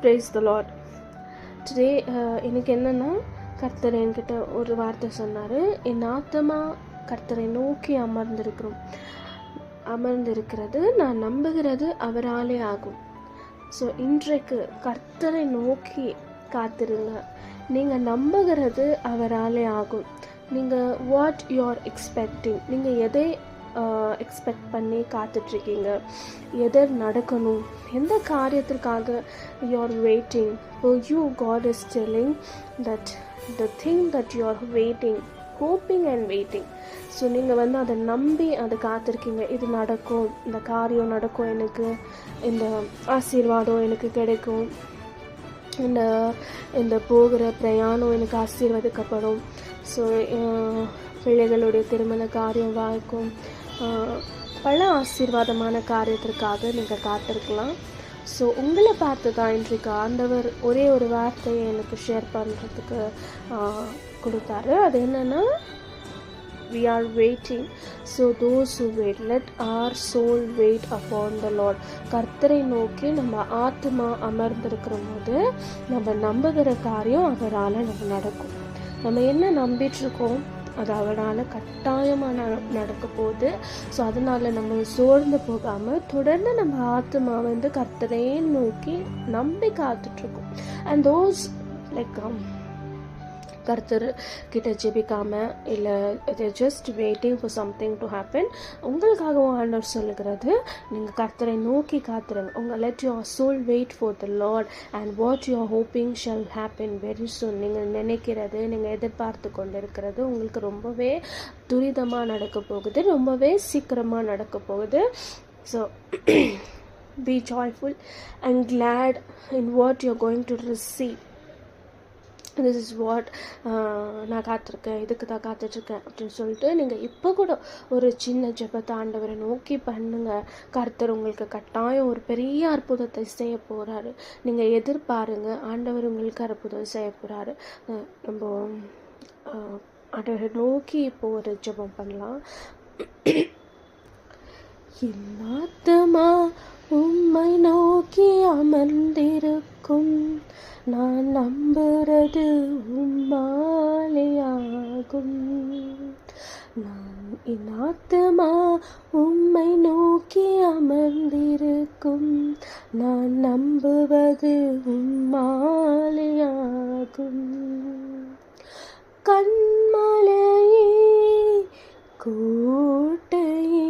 Praise the Lord. Today எனக்கு என்னென்னா கர்த்தர் என்கிட்ட ஒரு வார்த்தை சொன்னார். என் ஆத்மா கர்த்தரை நோக்கி அமர்ந்திருக்கிறது, நான் நம்புகிறது அவராலே ஆகும். ஸோ இன்றைக்கு கர்த்தரை நோக்கி காத்திருங்க. நீங்கள் நம்புகிறது அவராலே ஆகும். நீங்கள் வாட் யூ ஆர் எக்ஸ்பெக்டிங், நீங்கள் எதை எக்ஸ்பெக்ட் பண்ணி காத்துட்ருக்கீங்க, எதை நடக்கணும், எந்த காரியத்திற்காக you are waiting. For you God is telling that the thing that you are waiting, hoping and waiting. So நீங்கள் அதை நம்பி அதை காத்திருக்கீங்க. இது நடக்கும், இந்த காரியம் நடக்கும், எனக்கு இந்த ஆசீர்வாதம் எனக்கு கிடைக்கும், இந்த போகிற பிரயாணம் எனக்கு ஆசீர்வதிக்கப்படும், ஸோ பிள்ளைகளுடைய திருமண காரியம் வாய்க்கும், பல ஆசீர்வாதமான காரியத்திற்காக நீங்கள் காத்திருக்கலாம். ஸோ உங்களை பார்த்து தான் இன்றைக்கு ஆண்டவர் ஒரே ஒரு வார்த்தையை எனக்கு ஷேர் பண்ணுறதுக்கு கொடுத்தாரு. அது என்னென்னா, we are waiting, so those who wait, let our soul wait upon the Lord. கர்த்தரை நோக்கி நம்ம ஆத்மா அமர்ந்திருக்கிற போது நம்ம நம்புகிற காரியம் அவரால் நம்ம நடக்கும். நம்ம என்ன நம்பிட்டுருக்கோம் அது அவரால் கட்டாயமாக நடக்க போகுது. ஸோ அதனால் நம்ம சோர்ந்து போகாமல் தொடர்ந்து நம்ம ஆத்மா கர்த்தரை நோக்கி நம்பி காத்துட்ருக்கோம். அண்ட் தோஸ் லைக் கர்த்தர் கிட்ட ஜெபிக்காமல் இல்லை just waiting for something to happen, உங்களுக்காகவும் ஆண்டவர் சொல்லுகிறது, நீங்கள் கர்த்தரை நோக்கி காத்துருங்க. உங்கள் let your soul wait for the lord and what you are hoping shall happen very soon. நீங்கள் நினைக்கிறது, நீங்கள் எதிர்பார்த்து கொண்டு இருக்கிறது உங்களுக்கு ரொம்பவே துரிதமாக நடக்க போகுது, ரொம்பவே சீக்கிரமாக நடக்க போகுது. So be joyful and glad in what you are going to receive. This is what நான் காத்திருக்கேன், இதுக்கு தான் காத்துட்ருக்கேன் அப்படின்னு சொல்லிட்டு நீங்கள் இப்போ கூட ஒரு சின்ன ஜெபத்தை ஆண்டவரை நோக்கி பண்ணுங்கள். கர்த்தர் உங்களுக்கு கட்டாயம் ஒரு பெரிய அற்புதத்தை செய்ய போகிறாரு. நீங்கள் எதிர்பாருங்க, ஆண்டவர் உங்களுக்கு அற்புதம் செய்ய போகிறாரு. நம்ம ஆண்டவரை நோக்கி இப்போ ஒரு ஜெபம் பண்ணலாம். ஆத்மா உம்மை நோக்கி அமர்ந்திருக்கும், நான் நம்புறது உம்மாலேயாகும். என் ஆத்மா உம்மை நோக்கி அமர்ந்திருக்கும், நான் நம்புவது உம்மாலேயாகும். கண்மலையே கோட்டையே